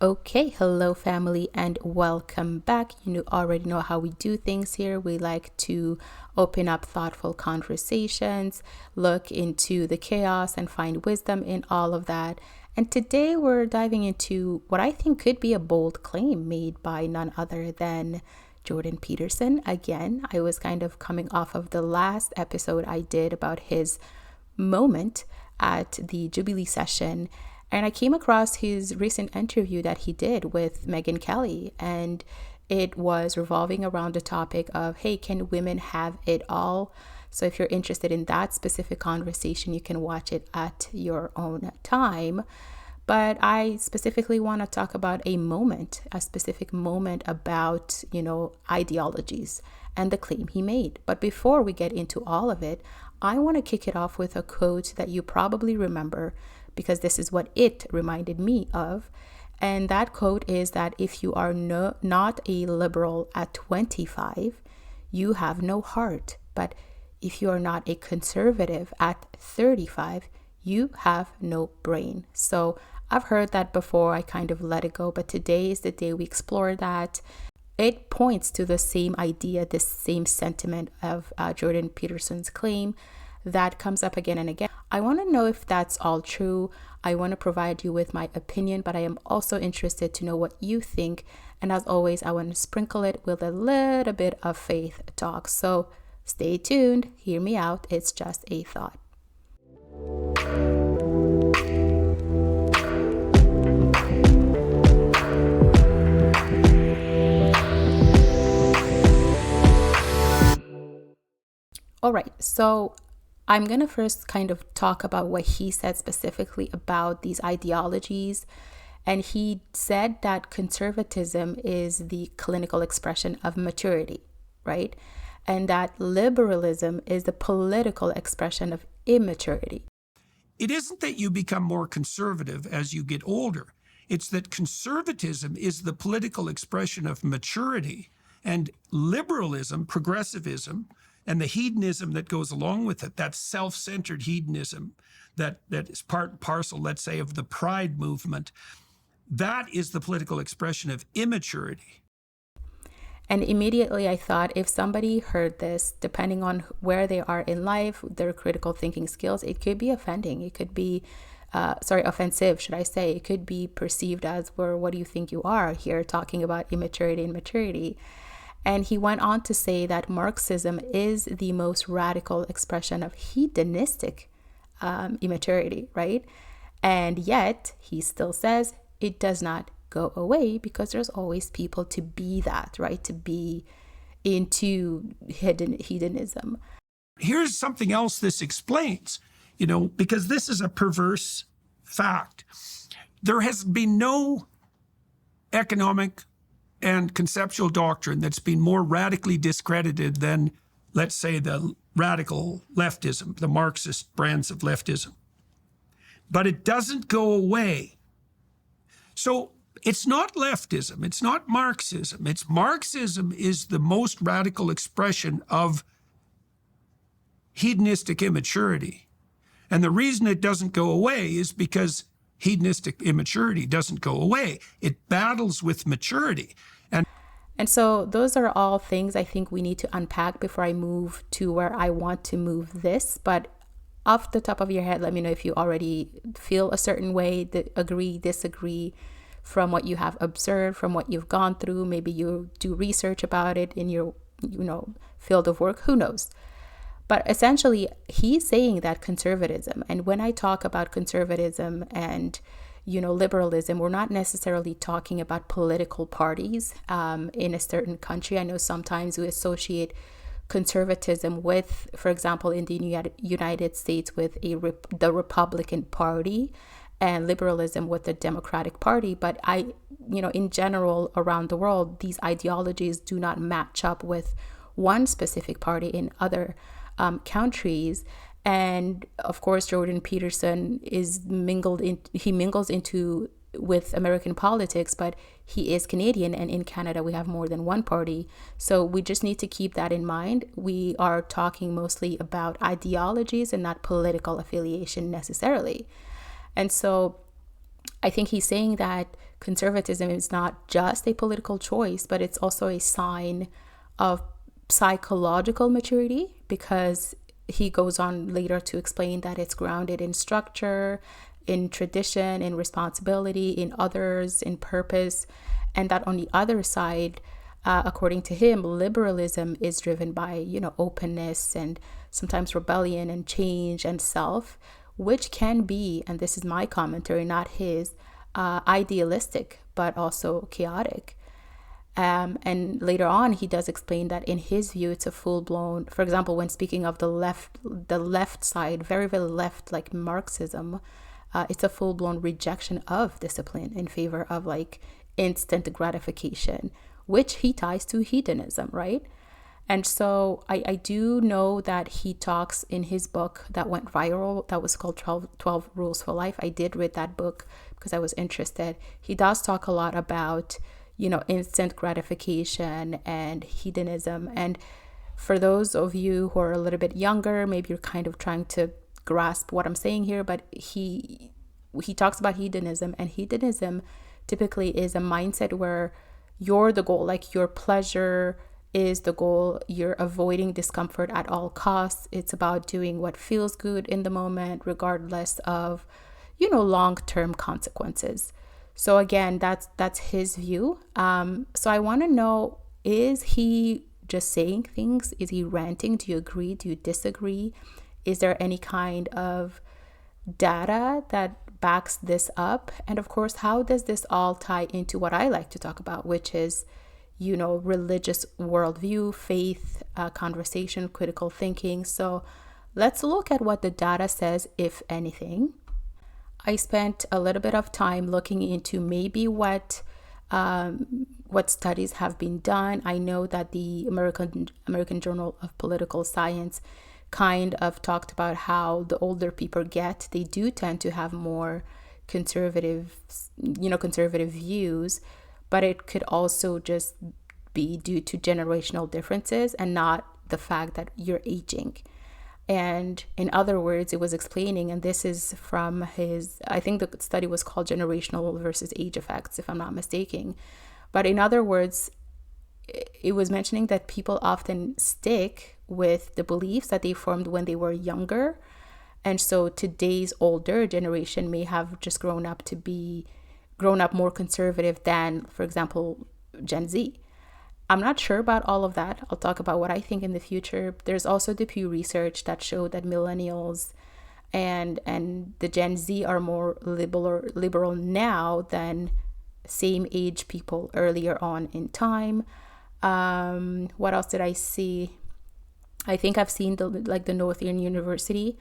Okay, hello family and welcome back. You already know how we do things here. We like to open up thoughtful conversations, look into the chaos and find wisdom in all of that. And today we're diving into what I think could be a bold claim made by none other than Jordan Peterson. Again, I was kind of coming off of the last episode I did about his moment at the Jubilee session. And I came across his recent interview that he did with Megyn Kelly. And it was revolving around the topic of, hey, can women have it all? So if you're interested in that specific conversation, you can watch it at your own time. But I specifically want to talk about a specific moment about, ideologies and the claim he made. But before we get into all of it, I want to kick it off with a quote that you probably remember, because this is what it reminded me of. And that quote is that if you are not a liberal at 25, you have no heart. But if you are not a conservative at 35, you have no brain. So I've heard that before. I kind of let it go. But today is the day we explore that. It points to the same idea, this same sentiment of Jordan Peterson's claim that comes up again and again. I want to know if that's all true. I want to provide you with my opinion, but I am also interested to know what you think. And as always, I want to sprinkle it with a little bit of faith talk. So stay tuned, hear me out. It's just a thought. All right, so I'm going to first kind of talk about what he said specifically about these ideologies. And he said that conservatism is the clinical expression of maturity, right? And that liberalism is the political expression of immaturity. It isn't that you become more conservative as you get older. It's that conservatism is the political expression of maturity, and liberalism, progressivism, and the hedonism that goes along with it, that self-centered hedonism that is part and parcel, let's say, of the pride movement, that is the political expression of immaturity. And immediately I thought, if somebody heard this, depending on where they are in life, their critical thinking skills, it could be offending. It could be, offensive, should I say. It could be perceived as, well, what do you think you are here talking about immaturity and maturity? And he went on to say that Marxism is the most radical expression of hedonistic immaturity, right? And yet, he still says it does not go away, because there's always people to be that, right? To be into hedonism. Here's something else this explains, because this is a perverse fact. There has been no economic and conceptual doctrine that's been more radically discredited than, let's say, the radical leftism, the Marxist brands of leftism. But it doesn't go away. So it's not leftism, it's not Marxism. It's Marxism is the most radical expression of hedonistic immaturity. And the reason it doesn't go away is because hedonistic immaturity doesn't go away. It battles with maturity. And so those are all things I think we need to unpack before I move to where I want to move this. But off the top of your head, let me know if you already feel a certain way, agree, disagree from what you have observed, from what you've gone through. Maybe you do research about it in your, field of work, who knows? But essentially, he's saying that conservatism, and when I talk about conservatism and liberalism, we're not necessarily talking about political parties in a certain country. I know sometimes we associate conservatism with, for example, in the United States with the Republican Party, and liberalism with the Democratic Party. But in general, around the world, these ideologies do not match up with one specific party in other countries. And of course, Jordan Peterson mingles into with American politics, but he is Canadian, and in Canada we have more than one party. So we just need to keep that in mind. We are talking mostly about ideologies and not political affiliation necessarily. And so I think he's saying that conservatism is not just a political choice, but it's also a sign of psychological maturity, because he goes on later to explain that it's grounded in structure, in tradition, in responsibility, in others, in purpose, and that on the other side, according to him, liberalism is driven by, openness and sometimes rebellion and change and self, which can be, and this is my commentary, not his, idealistic, but also chaotic. And later on, he does explain that in his view, it's a full-blown, for example, when speaking of the left side, very, very left, like Marxism, it's a full-blown rejection of discipline in favor of like instant gratification, which he ties to hedonism, right? And so I do know that he talks in his book that went viral, that was called 12 Rules for Life. I did read that book because I was interested. He does talk a lot about, instant gratification and hedonism. And for those of you who are a little bit younger, maybe you're kind of trying to grasp what I'm saying here, but he talks about hedonism, and hedonism typically is a mindset where you're the goal, like your pleasure is the goal. You're avoiding discomfort at all costs. It's about doing what feels good in the moment, regardless of, long-term consequences. So again, that's his view. So I want to know, is he just saying things? Is he ranting? Do you agree? Do you disagree? Is there any kind of data that backs this up? And of course, how does this all tie into what I like to talk about, which is, religious worldview, faith, conversation, critical thinking. So let's look at what the data says, if anything. I spent a little bit of time looking into maybe what studies have been done. I know that the American Journal of Political Science kind of talked about how the older people get, they do tend to have more conservative views, but it could also just be due to generational differences and not the fact that you're aging. And in other words, it was explaining, and this is from I think the study was called Generational versus Age Effects, if I'm not mistaken. But in other words, it was mentioning that people often stick with the beliefs that they formed when they were younger. And so today's older generation may have just grown up more conservative than, for example, Gen Z. I'm not sure about all of that. I'll talk about what I think in the future. There's also the Pew research that showed that millennials and the Gen Z are more liberal now than same age people earlier on in time. What else did I see? I think I've seen the Northern University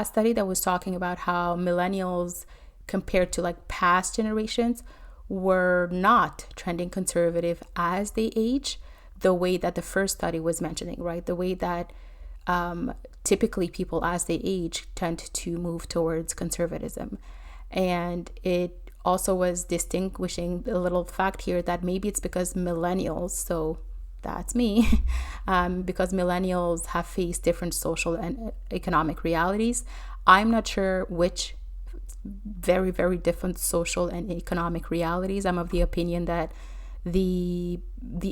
study that was talking about how millennials compared to like past generations were not trending conservative as they age, the way that the first study was mentioning, right? The way that typically people as they age tend to move towards conservatism. And it also was distinguishing a little fact here that maybe it's because millennials, so that's me, because millennials have faced different social and economic realities. I'm not sure which very, very different social and economic realities. I'm of the opinion that the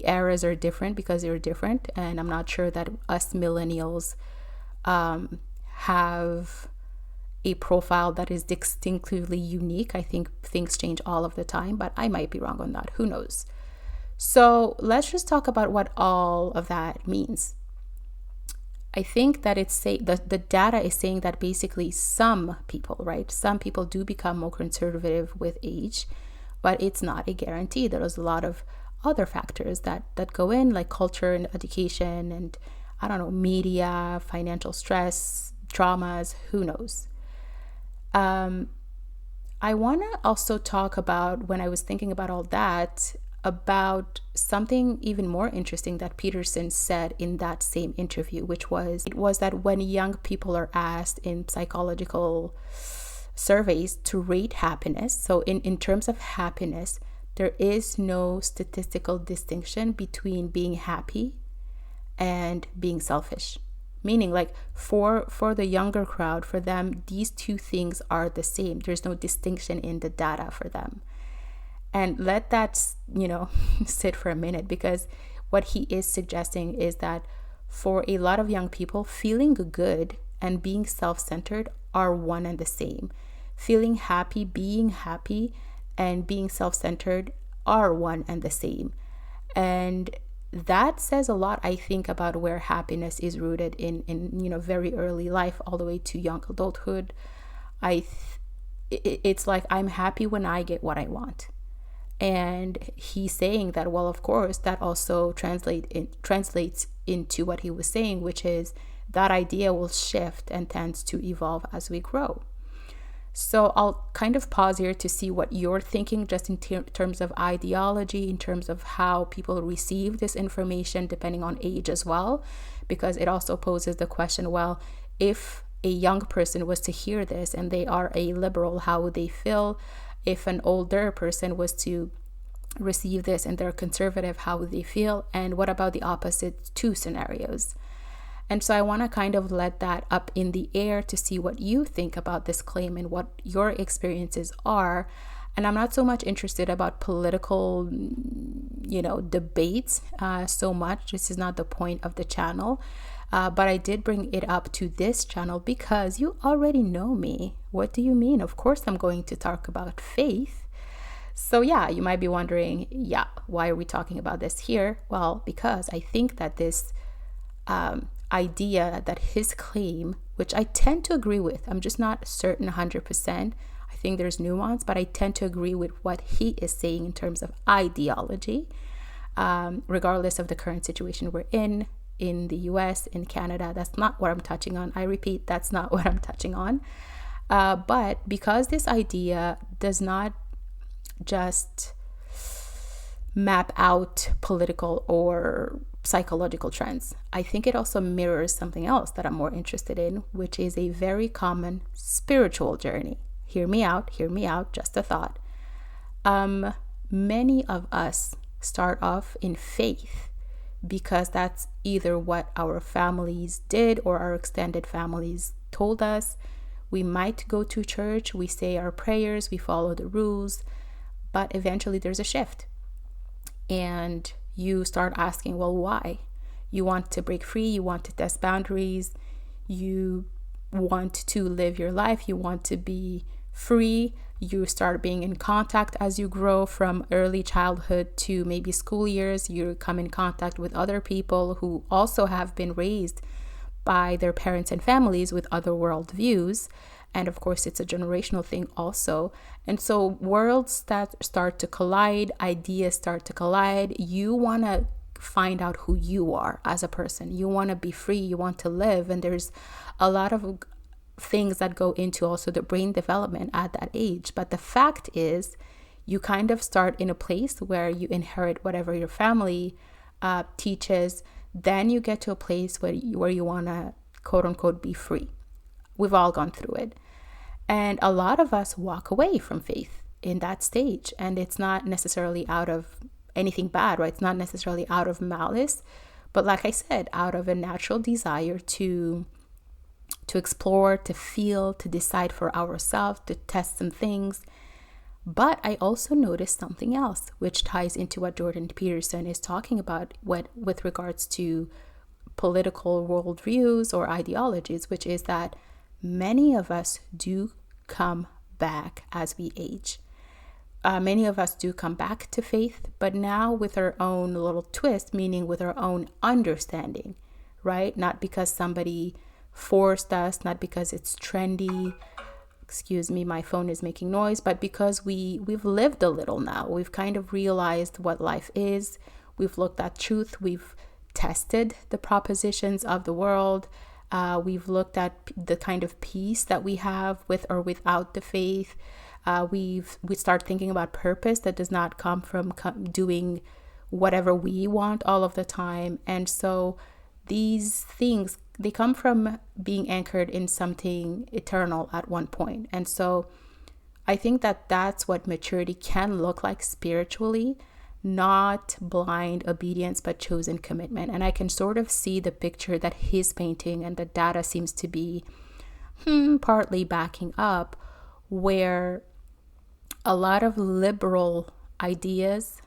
eras are different because they're different, and I'm not sure that us millennials have a profile that is distinctively unique. I think things change all of the time, but I might be wrong on that. Who knows? So let's just talk about what all of that means. I think that the data is saying that basically some people, right? Some people do become more conservative with age, but it's not a guarantee. There's a lot of other factors that go in, like culture and education and, I don't know, media, financial stress, traumas, who knows? I want to also talk about, when I was thinking about all that, about something even more interesting that Peterson said in that same interview, which was that when young people are asked in psychological surveys to rate happiness, so in terms of happiness, there is no statistical distinction between being happy and being selfish. Meaning, like, for the younger crowd, for them, these two things are the same. There's no distinction in the data for them. And let that, sit for a minute, because what he is suggesting is that for a lot of young people, feeling good and being self-centered are one and the same. Feeling happy, being happy, and being self-centered are one and the same. And that says a lot, I think, about where happiness is rooted in very early life, all the way to young adulthood. It's like, I'm happy when I get what I want. And he's saying that, well, of course, that also translates into what he was saying, which is that idea will shift and tends to evolve as we grow. So I'll kind of pause here to see what you're thinking, just in terms of ideology, in terms of how people receive this information, depending on age as well, because it also poses the question, well, if a young person was to hear this and they are a liberal, how would they feel? If an older person was to receive this and they're conservative, how would they feel? And what about the opposite two scenarios? And so I want to kind of let that up in the air to see what you think about this claim and what your experiences are. And I'm not so much interested about political, debates so much. This is not the point of the channel. But I did bring it up to this channel because you already know me. What do you mean? Of course, I'm going to talk about faith. So yeah, you might be wondering, why are we talking about this here? Well, because I think that this idea, that his claim, which I tend to agree with, I'm just not certain 100%. I think there's nuance, but I tend to agree with what he is saying in terms of ideology, regardless of the current situation we're in the US, in Canada. That's not what I'm touching on. I repeat, that's not what I'm touching on. But because this idea does not just map out political or psychological trends, I think it also mirrors something else that I'm more interested in, which is a very common spiritual journey. Hear me out, just a thought. Many of us start off in faith because that's either what our families did or our extended families told us. We might go to church, we say our prayers, we follow the rules, but eventually there's a shift. And you start asking, well, why? You want to break free, you want to test boundaries, you want to live your life, you want to be free. You start being in contact as you grow from early childhood to maybe school years. You come in contact with other people who also have been raised by their parents and families with other worldviews. And of course, it's a generational thing also. And so worlds that start to collide, ideas start to collide. You want to find out who you are as a person. You want to be free. You want to live. And there's a lot of things that go into also the brain development at that age. But the fact is, you kind of start in a place where you inherit whatever your family teaches. Then you get to a place where you want to, quote unquote, be free. We've all gone through it. And a lot of us walk away from faith in that stage. And it's not necessarily out of anything bad, right? It's not necessarily out of malice, but like I said, out of a natural desire to explore, to feel, to decide for ourselves, to test some things. But I also noticed something else, which ties into what Jordan Peterson is talking about with regards to political worldviews or ideologies, which is that many of us do come back as we age. Many of us do come back to faith, but now with our own little twist, meaning with our own understanding, right? Not because somebody forced us, not because it's trendy. Excuse me, my phone is making noise, but because we've lived a little now. We've kind of realized what life is. We've looked at truth. We've tested the propositions of the world. We've looked at the kind of peace that we have with or without the faith. We start thinking about purpose that does not come from doing whatever we want all of the time. And so these things, they come from being anchored in something eternal at one point. And so I think that that's what maturity can look like spiritually, not blind obedience, but chosen commitment. And I can sort of see the picture that he's painting, and the data seems to be partly backing up, where a lot of liberal ideas,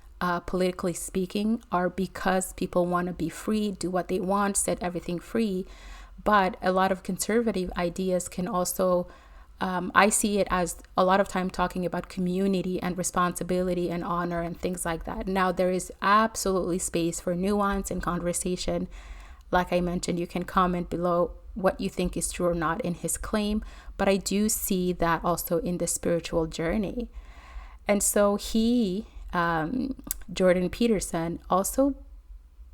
politically speaking, are because people want to be free, do what they want, set everything free. But a lot of conservative ideas can also, I see it as a lot of time talking about community and responsibility and honor and things like that. Now, there is absolutely space for nuance and conversation. Like I mentioned, you can comment below what you think is true or not in his claim, but I do see that also in the spiritual journey. And so Jordan Peterson also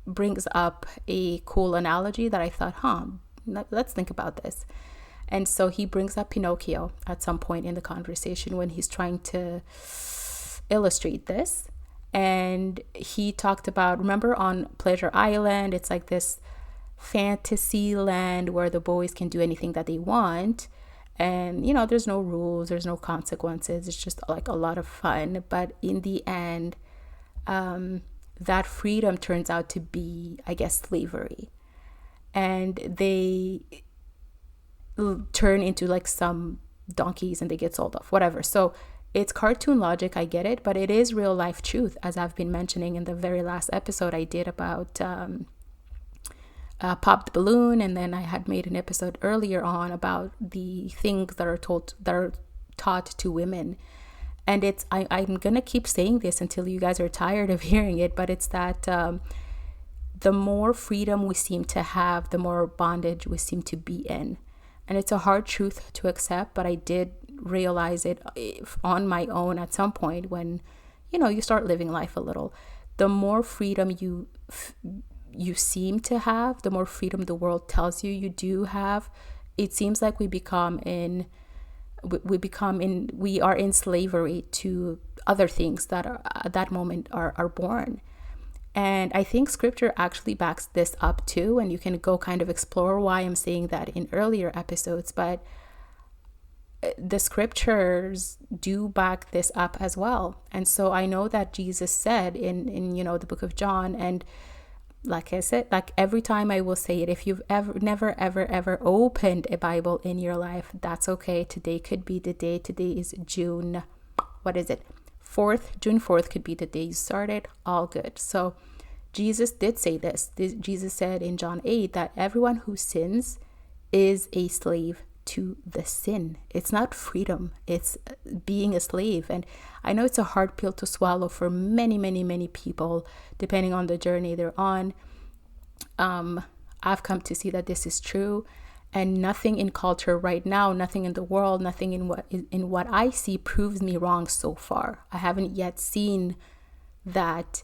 brings up a cool analogy that I thought, let's think about this. And so he brings up Pinocchio at some point in the conversation when he's trying to illustrate this. And he talked about, remember on Pleasure Island, it's like this fantasy land where the boys can do anything that they want. And, there's no rules, there's no consequences. It's just like a lot of fun. But in the end, that freedom turns out to be, I guess, slavery. And they turn into like some donkeys and they get sold off, whatever. So it's cartoon logic, I get it, but it is real life truth, as I've been mentioning in the very last episode I did about Pop the Balloon, and then I had made an episode earlier on about the things that are taught to women. And I'm gonna keep saying this until you guys are tired of hearing it, but it's that the more freedom we seem to have, the more bondage we seem to be in. And it's a hard truth to accept, but I did realize it on my own at some point when, you start living life a little. The more freedom you seem to have, the more freedom the world tells you do have. It seems like we are in slavery to other things that are at that moment are born. And I think scripture actually backs this up too, and you can go kind of explore why I'm saying that in earlier episodes, but the scriptures do back this up as well. And so I know that Jesus said in the book of John, and like I said, like every time I will say it, if you've ever opened a Bible in your life, that's okay. Today could be the day. Today is June 4th. June 4th could be the day you started. All good. So Jesus did say this. Jesus said in John 8 that everyone who sins is a slave to the sin. It's not freedom. It's being a slave. And I know it's a hard pill to swallow for many, many, many people, depending on the journey they're on. I've come to see that this is true, and nothing in culture right now, nothing in the world, nothing in what I see proves me wrong so far. I haven't yet seen that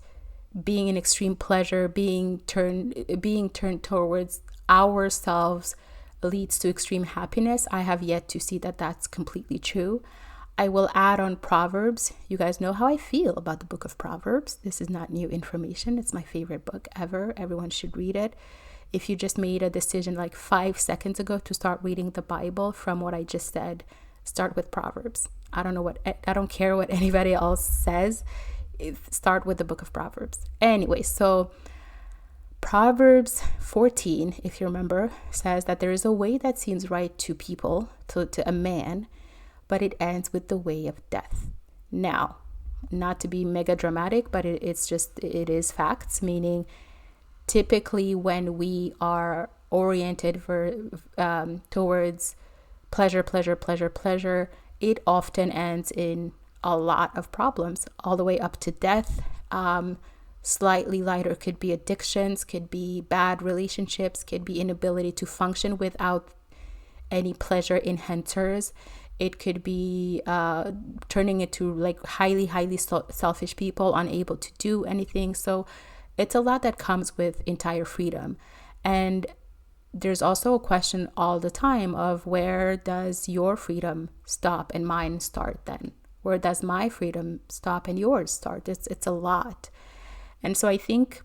being in extreme pleasure, being turned towards ourselves leads to extreme happiness. I have yet to see that that's completely true. I will add on Proverbs. You guys know how I feel about the book of Proverbs. This is not new information. It's my favorite book ever. Everyone should read it. If you just made a decision like 5 seconds ago to start reading the Bible from what I just said, start with Proverbs. I don't care what anybody else says. Start with the book of Proverbs. Anyway, so Proverbs 14, if you remember, says that there is a way that seems right to people, to a man, but it ends with the way of death. Now, not to be mega dramatic, but it is facts, meaning typically when we are oriented towards pleasure, it often ends in a lot of problems, all the way up to death. Slightly lighter could be addictions, could be bad relationships, could be inability to function without any pleasure enhancers. It could be turning into like highly selfish people, unable to do anything. So it's a lot that comes with entire freedom. And there's also a question all the time of where does your freedom stop and mine start then? Where does my freedom stop and yours start? It's a lot. And so I think,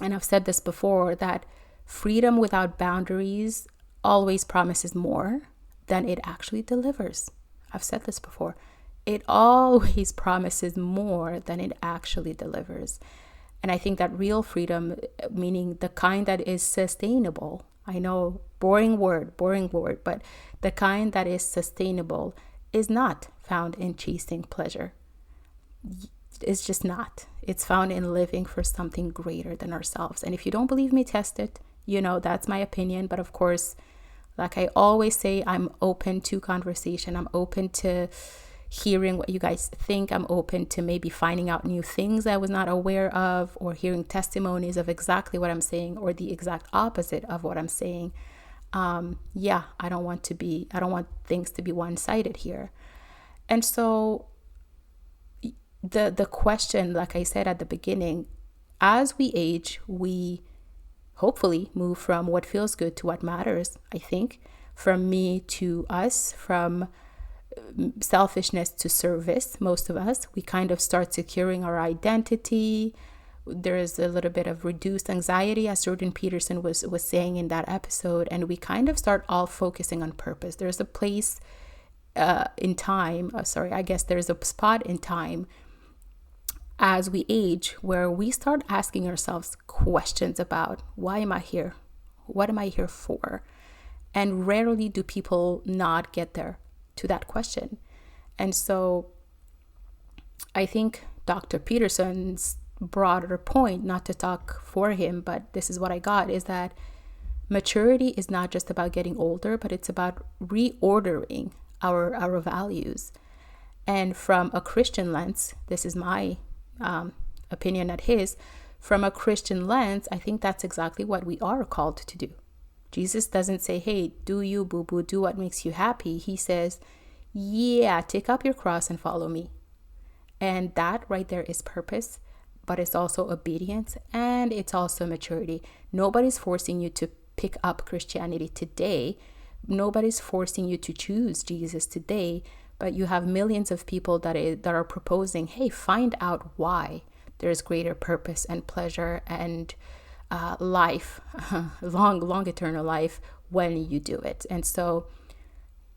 and I've said this before, that freedom without boundaries always promises more than it actually delivers. I've said this before. It always promises more than it actually delivers. And I think that real freedom, meaning the kind that is sustainable, I know, boring word, but the kind that is sustainable is not found in chasing pleasure. It's just not. It's found in living for something greater than ourselves. And if you don't believe me, test it. That's my opinion. But of course, like I always say, I'm open to conversation. I'm open to hearing what you guys think. I'm open to maybe finding out new things I was not aware of, or hearing testimonies of exactly what I'm saying or the exact opposite of what I'm saying. I don't want things to be one-sided here. And so the question, like I said at the beginning, as we age, we hopefully move from what feels good to what matters. I think from me to us, from selfishness to service. Most of us, we kind of start securing our identity. There is a little bit of reduced anxiety, as Jordan Peterson was saying in that episode, and we kind of start all focusing on purpose. There's a place in time, I guess there's a spot in time as we age where we start asking ourselves questions about, why am I here? What am I here for? And rarely do people not get there to that question. And so I think Dr. Peterson's broader point, not to talk for him, but this is what I got, is that maturity is not just about getting older, but it's about reordering our values. And from a Christian lens, this is my opinion, not his, from a Christian lens, I think that's exactly what we are called to do. Jesus doesn't say, hey, do you, boo-boo, do what makes you happy. He says, yeah, take up your cross and follow me. And that right there is purpose, but it's also obedience, and it's also maturity. Nobody's forcing you to pick up Christianity today. Nobody's forcing you to choose Jesus today, but you have millions of people that are proposing, hey, find out why there's greater purpose and pleasure and life, long eternal life when you do it. And so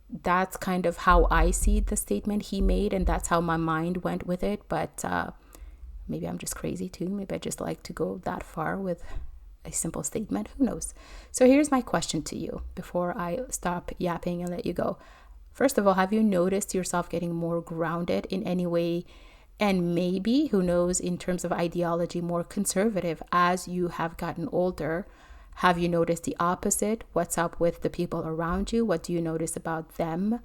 that's kind of how I see the statement he made, and that's how my mind went with it. But maybe I'm just crazy too. Maybe I just like to go that far with a simple statement. Who knows? So here's my question to you before I stop yapping and let you go. First of all, have you noticed yourself getting more grounded in any way? And maybe, who knows, in terms of ideology, more conservative as you have gotten older? Have you noticed the opposite? What's up with the people around you? What do you notice about them?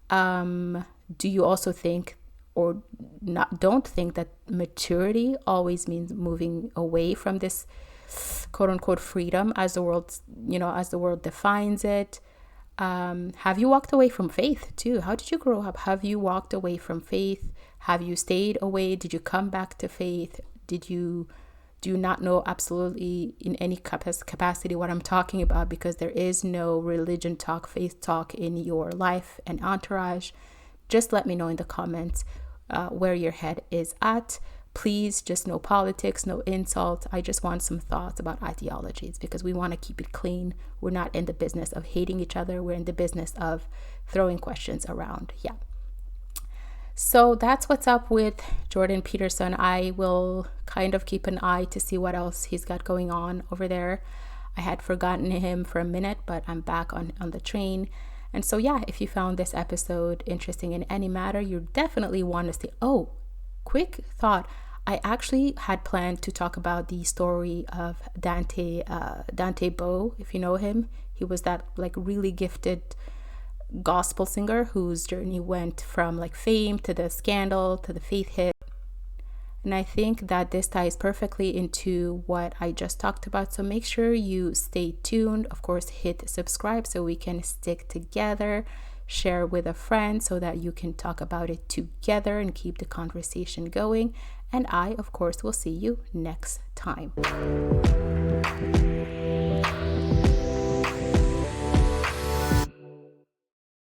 Do you also think, or don't think, that maturity always means moving away from this quote unquote freedom as the world defines it? Have you walked away from faith too? How did you grow up? Have you walked away from faith? Have you stayed away? Did you come back to faith? Do you not know absolutely in any capacity what I'm talking about? Because there is no religion talk, faith talk in your life and entourage. Just let me know in the comments where your head is at. Please, just no politics, no insult. I just want some thoughts about ideologies, because we want to keep it clean. We're not in the business of hating each other. We're in the business of throwing questions around. Yeah. So that's what's up with Jordan Peterson. I will kind of keep an eye to see what else he's got going on over there. I had forgotten him for a minute, but I'm back on the train. And so, yeah, if you found this episode interesting in any matter, you definitely want to see. Oh, quick thought. I actually had planned to talk about the story of Dante Bo, if you know him. He was that really gifted gospel singer whose journey went from fame to the scandal to the faith hit. And I think that this ties perfectly into what I just talked about. So make sure you stay tuned. Of course, hit subscribe so we can stick together. Share with a friend so that you can talk about it together and keep the conversation going. And I, of course, will see you next time.